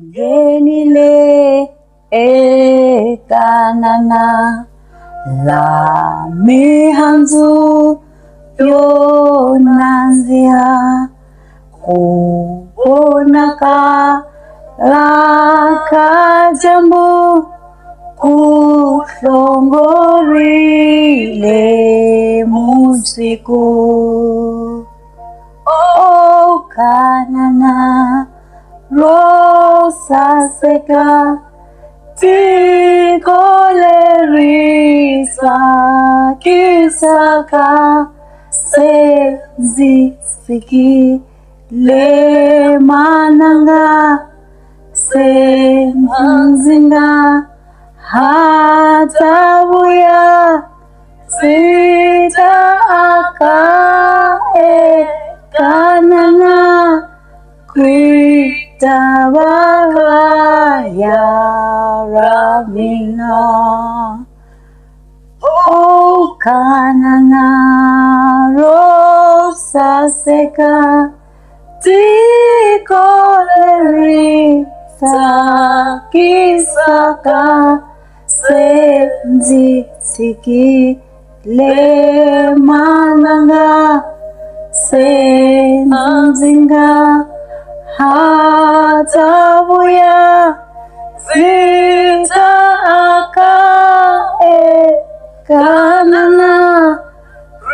ngenile ekanana la mihanzu yonanzia kubonaka lakajambu kuhlongorile musiku kanana rosaseka tikolerisa kisaka senzisiki le mananga senzinga hatabuya sita akae kanana Kuitawala ya Ramina O kanana rosa seka Tikoleri sakisaka Senzi siki le mananga Senzinga hatabuya zita akae kanana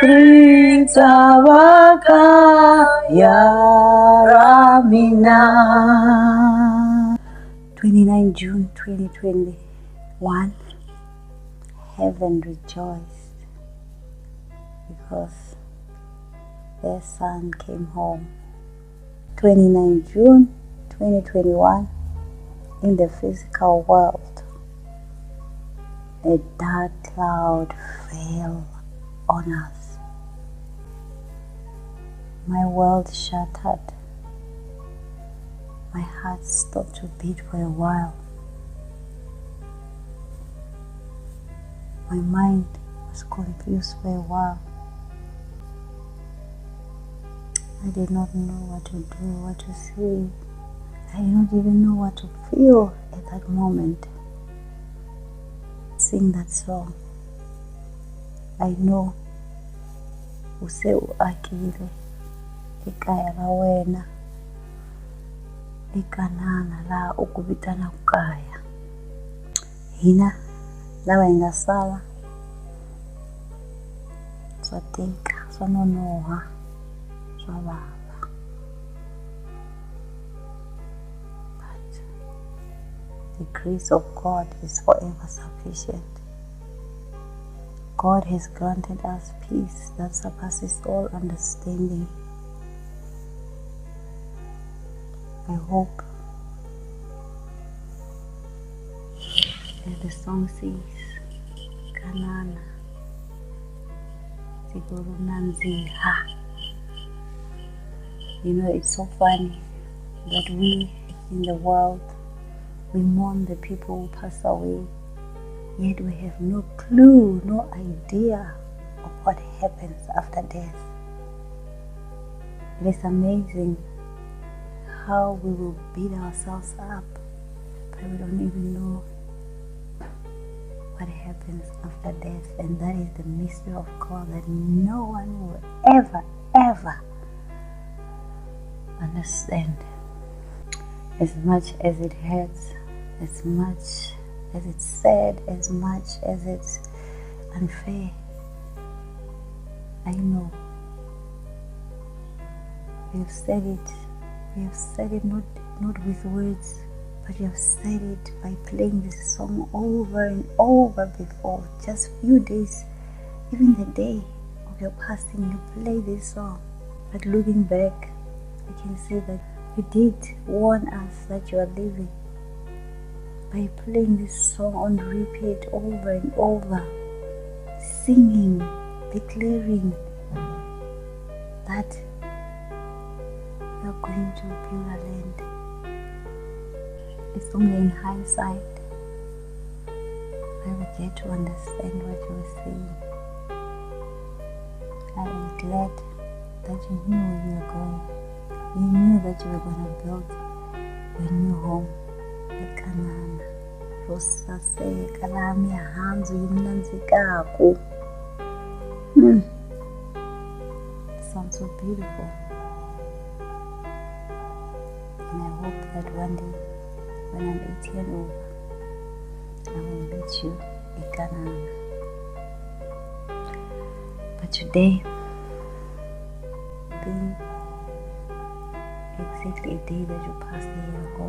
ritawaka ya Ramina. 29 June 2021. Heaven rejoiced because their son came home. 29 June 2021, in the physical world, a dark cloud fell on us. My world shattered. My heart stopped to beat for a while. My mind was confused for a while. I did not know what to do, what to say. I did not even know what to feel at that moment. Sing that song. I know use uakile ekaya la wena ekanana la ukubitana kukaya hina lava ingasala swatika swanonoha swavava, but the grace of God is forever sufficient. God has granted us peace that surpasses all understanding. I hope, as the song says, Kanana Sigurunanziha. You know, it's so funny that we in the world, we mourn the people who pass away, yet we have no clue, no idea of what happens after death. It is amazing how we will beat ourselves up, but we don't even know what happens after death. And that is the mystery of God that no one will ever understand. As much as it hurts, as much as it's sad, as much as it's unfair, I know we have said it. We have said it not with words, but we have said it by playing this song over and over before. Just few days, even the day of your passing, you play this song. But looking back, I can say that you did warn us that you are leaving by playing this song on repeat over and over, singing, declaring that you are going to Pure Land. It's only in hindsight where we get to understand what you were saying. I am glad that you knew where you were going. You knew that you were going to build your new home. saseka la mihandzu yi nandzikaku. Sounds so beautiful. And I hope that one day when I'm 80 and over, I will meet you in Ghana. But today, being exactly a day that you passed a year ago,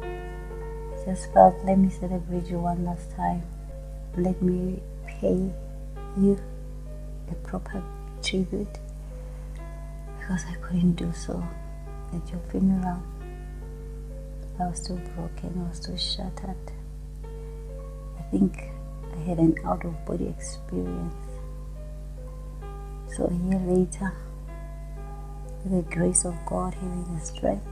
I just felt, let me celebrate you one last time. Let me pay you a proper tribute, because I couldn't do so at your funeral. I was too broken, I was too shattered. I think I had an out-of-body experience. So a year later, with the grace of God, having the strength,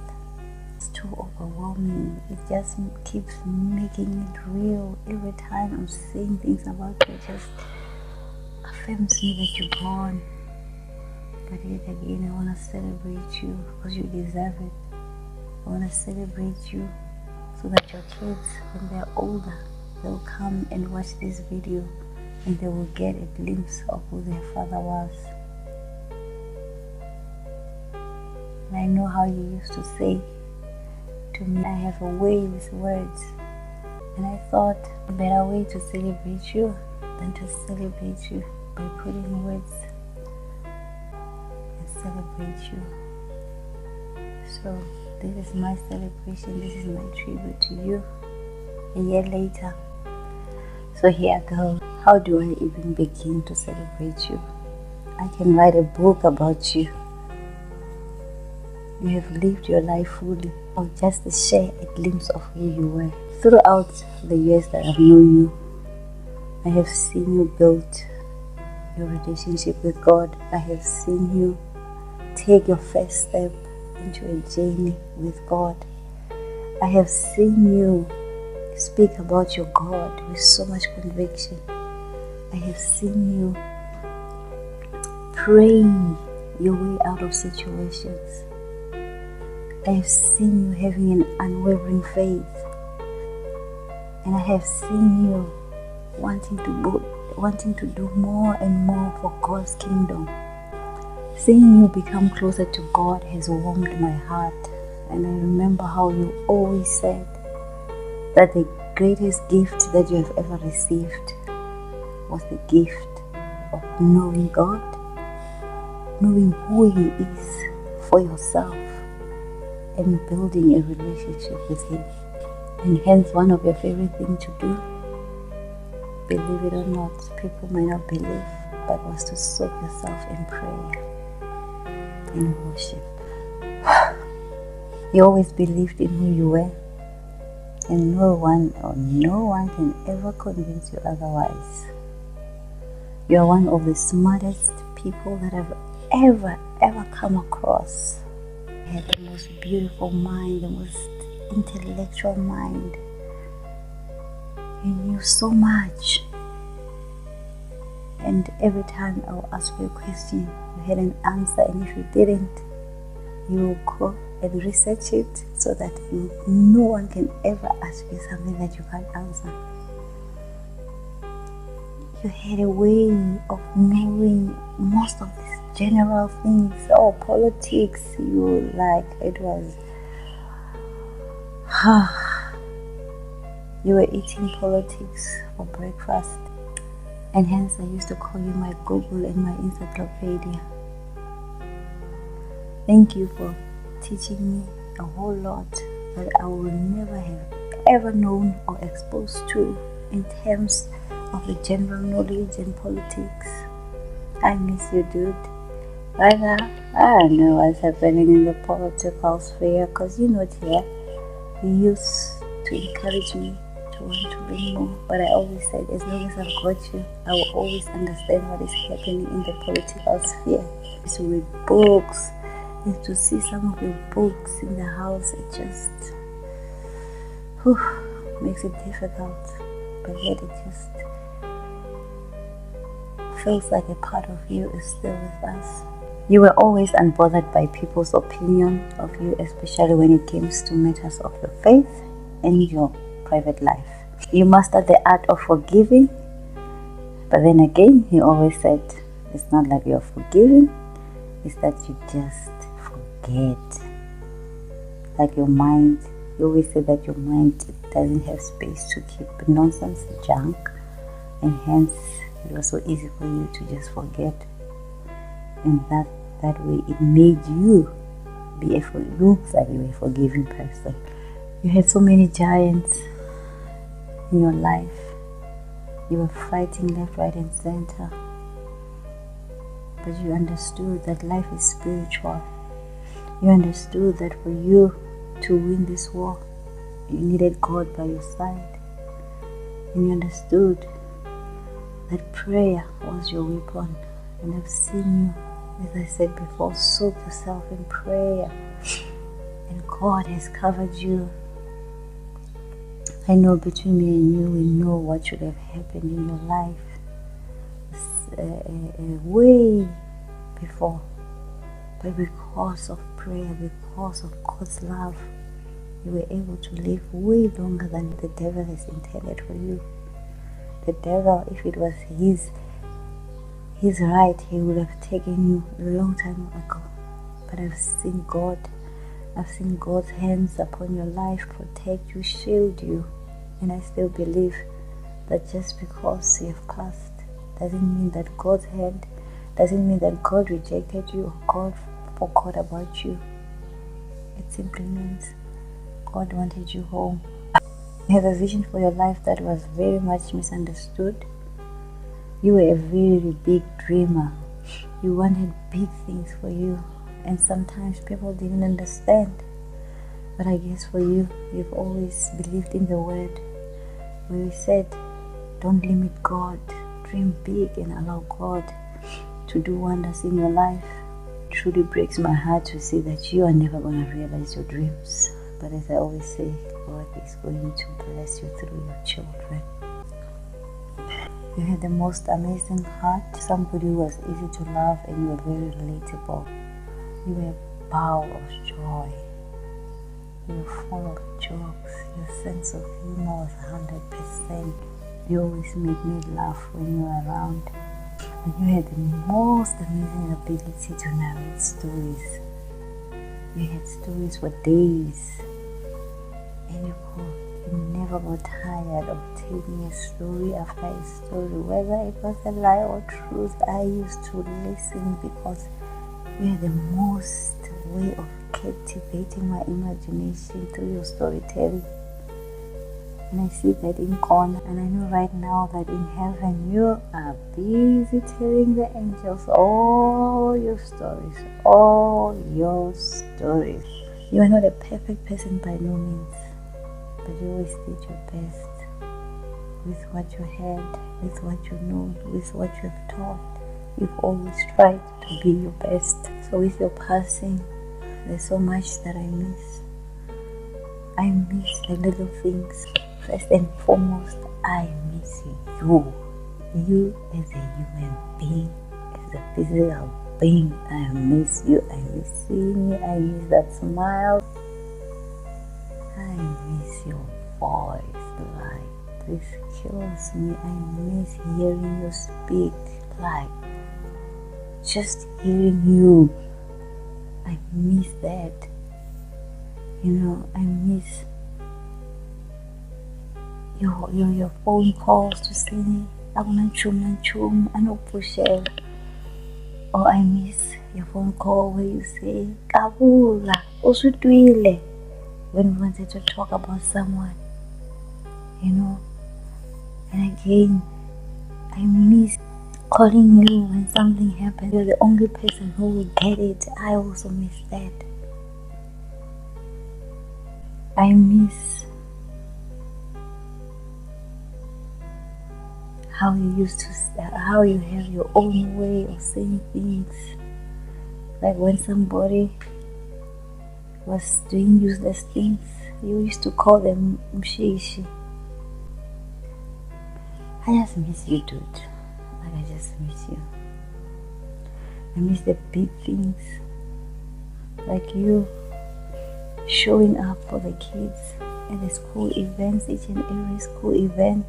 it's too overwhelming. It just keeps making it real. Every time I'm saying things about you, it just affirms me that you're gone. But yet again, I want to celebrate you because you deserve it. I want to celebrate you so that your kids, when they're older, they'll come and watch this video and they will get a glimpse of who their father was. And I know how you used to say to me, I have a way with words. And I thought a better way to celebrate you than to celebrate you by putting words and celebrate you. So this is my celebration, this is my tribute to you a year later. So here I go. How do I even begin to celebrate you? I can write a book about you. You have lived your life fully, or just to share a glimpse of who you were. Throughout the years that I've known you, I have seen you build your relationship with God. I have seen you take your first step into a journey with God. I have seen you speak about your God with so much conviction. I have seen you praying your way out of situations. I have seen you having an unwavering faith. And I have seen you wanting to do more and more for God's kingdom. Seeing you become closer to God has warmed my heart. And I remember how you always said that the greatest gift that you have ever received was the gift of knowing God, knowing who He is for yourself, and building a relationship with Him. And hence one of your favorite things to do, believe it or not, people may not believe, but was to soak yourself in prayer, in worship. You always believed in who you were, and no one can ever convince you otherwise. You are one of the smartest people that I've ever come across. You had the most beautiful mind, the most intellectual mind. You knew so much. And every time I will ask you a question, you had an answer, and if you didn't, you will go and research it so that no one can ever ask you something that you can't answer. You had a way of knowing most of these general things. Politics, you like, it was you were eating politics for breakfast, and hence I used to call you my Google and my encyclopedia. Thank you for teaching me a whole lot that I will never have ever known or exposed to in terms of the general knowledge and politics. I miss you, dude. Right now, I don't know what's happening in the political sphere, because you know, here you used to encourage me to want to bring more, but I always said, as long as I've got you, I will always understand what is happening in the political sphere. To read books, and to see some of your books in the house, it just makes it difficult, but yet it just feels like a part of you is still with us. You were always unbothered by people's opinion of you, especially when it comes to matters of your faith and your private life. You mastered the art of forgiving. But then again, he always said, it's not like you're forgiving, it's that you just forget. Like your mind, you always say that your mind doesn't have space to keep nonsense, junk, and hence it was so easy for you to just forget. And that way it made you look like you were a forgiving person. You had so many giants in your life. You were fighting left, right, and center. But you understood that life is spiritual. You understood that for you to win this war, you needed God by your side. And you understood that prayer was your weapon. And I've seen you, as I said before, soak yourself in prayer. And God has covered you. I know between me and you, we know what should have happened in your life way before. But because of prayer, because of God's love, you were able to live way longer than the devil has intended for you. The devil, if it was his right, he would have taken you a long time ago. But I've seen God. I've seen God's hands upon your life protect you, shield you. And I still believe that just because you have passed doesn't mean that God's hand, doesn't mean that God rejected you or God forgot about you. It simply means God wanted you home. You have a vision for your life that was very much misunderstood. You were a very big dreamer. You wanted big things for you. And sometimes people didn't understand. But I guess for you, you've always believed in the word where he said, don't limit God. Dream big and allow God to do wonders in your life. It truly breaks my heart to see that you are never going to realize your dreams. But as I always say, God is going to bless you through your children. You had the most amazing heart. Somebody who was easy to love and you were very relatable. You were a bowl of joy. You were full of jokes. Your sense of humor was 100%. You always made me laugh when you were around. And you had the most amazing ability to narrate stories. You had stories for days. And you never got tired of telling a story after a story. Whether it was a lie or truth, I used to listen because you had the most way of captivating my imagination through your storytelling. And I see that in corner, and I know right now that in heaven you are busy telling the angels all your stories, all your stories. You are not a perfect person by no means, but you always did your best with what you had, with what you know, with what you have taught. You've always tried to be your best. So with your passing, there's so much that I miss. I miss the little things. First and foremost, I miss you. You as a human being, as a physical being. I miss you. I miss seeing you. I miss that smile. I miss your voice. Like, this kills me. I miss hearing you speak. Like, just hearing you. I miss that. I miss your phone calls to say akunanchum anokupushela. Or I miss your phone call where you say kabula usutwile when we wanted to talk about someone. And again, I miss calling you when something happens. You're the only person who will get it. I also miss that. I miss how you have your own way of saying things. Like when somebody was doing useless things, you used to call them mshishi. I just miss you, dude. Like, I just miss you. I miss the big things. Like you showing up for the kids at the school events, each and every school event.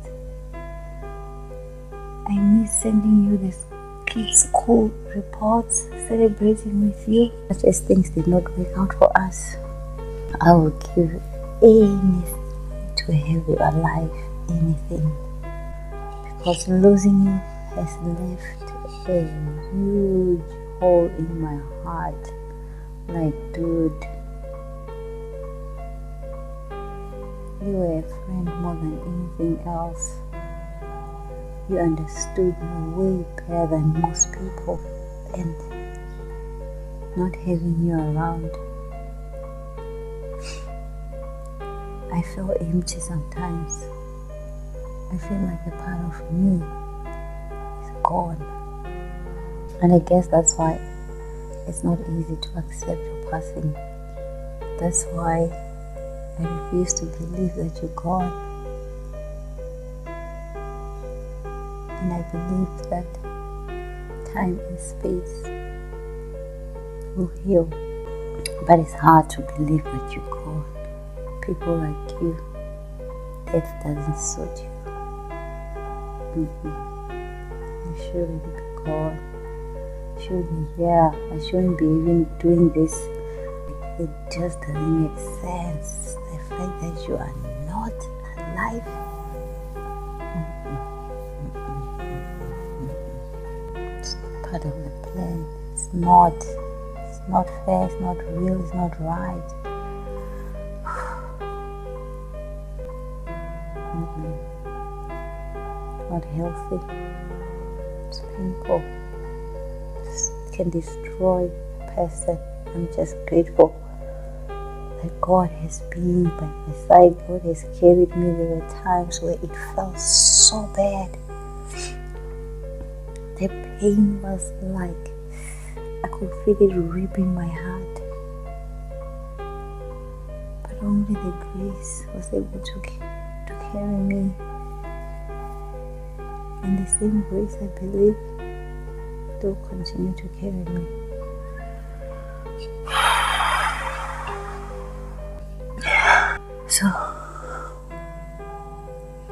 I miss sending you the kids' school reports, celebrating with you. Such as things did not work out for us, I will give anything to have you alive, anything. Because losing you has left a huge hole in my heart. Like, dude, you were a friend more than anything else. You understood me way better than most people, and not having you around, I feel empty sometimes. I feel like a part of me is gone. And I guess that's why it's not easy to accept your passing. That's why I refuse to believe that you're gone. And I believe that time and space will heal. But it's hard to believe that you're gone. People like you, death doesn't suit you. You shouldn't be gone. You shouldn't be here. I shouldn't be even doing this. It just doesn't make sense. The fact that you are not alive. It's not part of the plan. It's not fair, it's not real, it's not right. Not healthy. It's painful. It can destroy a person. I'm just grateful that God has been by my side. God has carried me. There were times where it felt so bad. The pain was like I could feel it ripping my heart. But only the grace was able to carry me. And the same grace, I believe, will continue to carry me. So,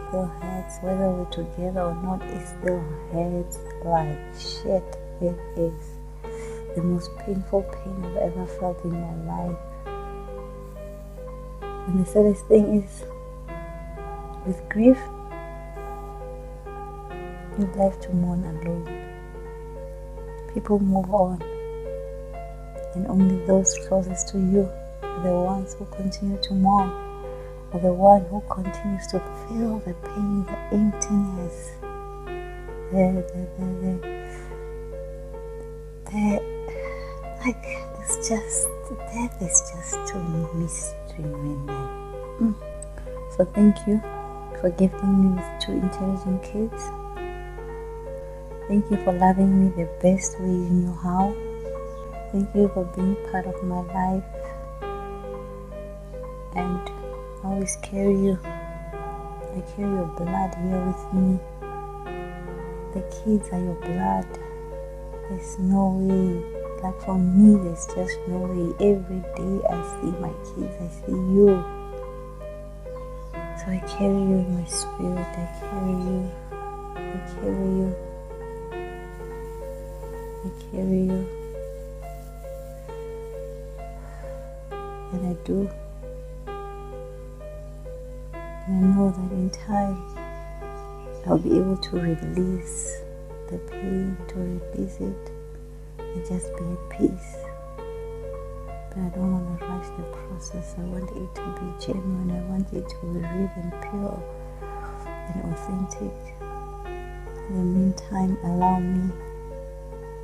still hurts, whether we're together or not, it still hurts like shit. It is the most painful pain I've ever felt in my life. And the saddest thing is, with grief, you're left to mourn alone. People move on, and only those closest to you are the ones who continue to mourn, are the one who continues to feel the pain, the emptiness, like it's just, death is just too mystery, man. So thank you for gifting me with 2 intelligent kids. Thank you for loving me the best way you know how. Thank you for being part of my life. And I always carry you. I carry your blood here with me. The kids are your blood. There's no way. Like for me, there's just no way. Every day I see my kids, I see you. So I carry you in my spirit. I carry you. I carry you. I carry you. And I do. And I know that in time I'll be able to release the pain, to release it, and just be at peace. But I don't want to rush the process. I want it to be genuine. I want it to be real and pure and authentic. In the meantime, allow me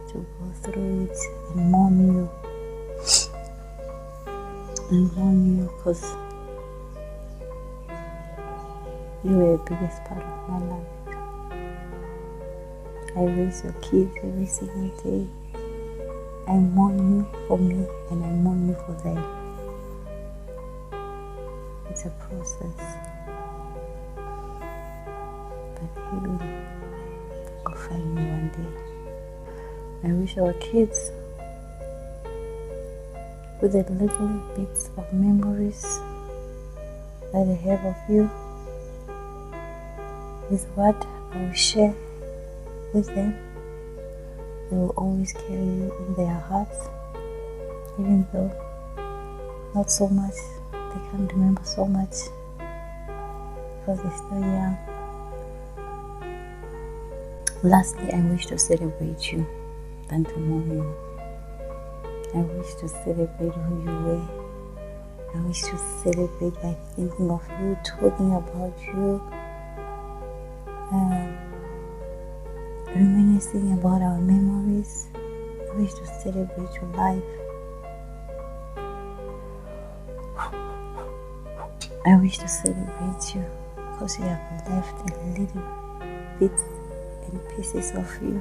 to go through it and mourn you. And mourn you because you were the biggest part of my life. I raise your kids every single day. I mourn you for me and I mourn you for them. It's a process. But healing will find me one day. I wish our kids with the little bits of memories that they have of you with what I will share with them. They will always carry you in their hearts, even though not so much, they can't remember so much because they're still young. Lastly, I wish to celebrate you than to mourn you. I wish to celebrate who you were. I wish to celebrate by thinking of you, talking about you, reminiscing about our memories. I wish to celebrate your life. I wish to celebrate you because you have left a little bits and pieces of you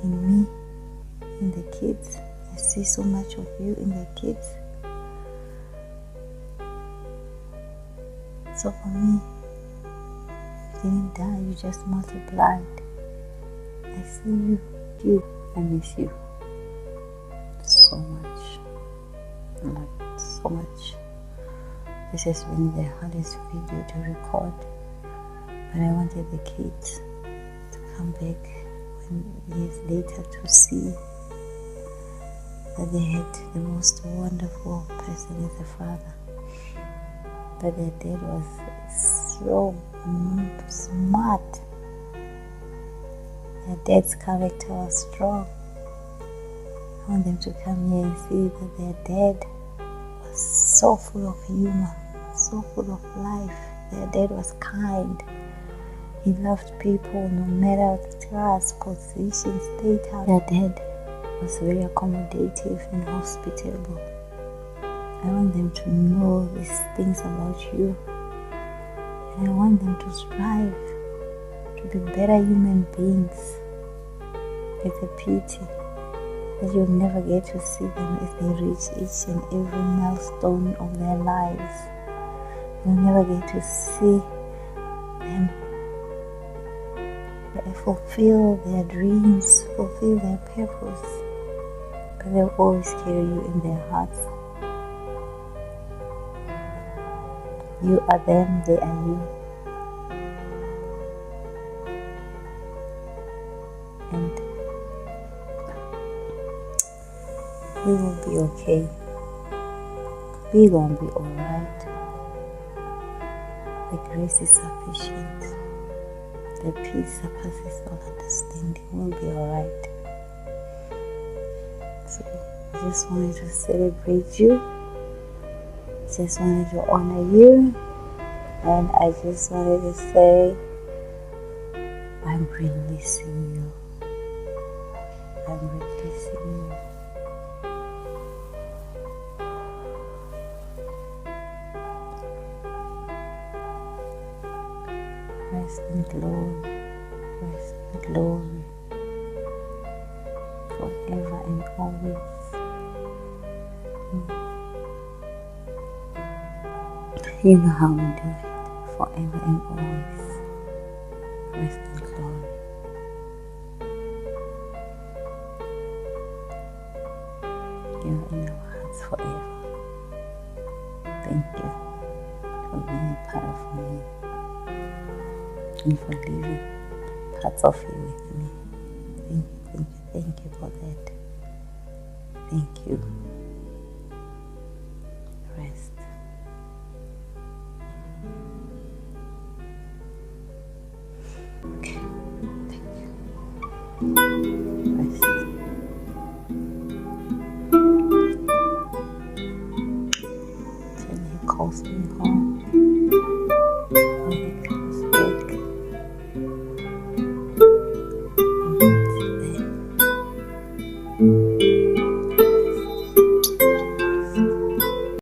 in me, in the kids. I see so much of you in the kids. So for me, you didn't die, you just multiplied. I see you, I miss you so much, like so much. This has been the hardest video to record, but I wanted the kids to come back years later to see that they had the most wonderful person as a father, that their dad was so smart, their dad's character was strong. I want them to come here and see that their dad was so full of humor, so full of life. Their dad was kind. He loved people no matter the class, position, status. Their dad was very accommodative and hospitable. I want them to know these things about you, and I want them to strive to be better human beings. It's a pity that you'll never get to see them as they reach each and every milestone of their lives. You'll never get to see them fulfill their dreams, fulfill their purpose, but they'll always carry you in their hearts. You are them, they are you. And we will be okay. We're gonna be alright. The grace is sufficient. The peace surpasses all understanding. We'll be alright. So I just wanted to celebrate you. Just wanted to honor you, and I just wanted to say I'm releasing you. I'm releasing you. Rest in glory, rest in glory, forever and always. You know how we do it, forever and always. Rest in glory. You are in our hearts forever. Thank you for being a part of me and for living parts of you with me. Thank you for that. Thank you. Rest. Okay. Thank you. Rest. Till he calls me home.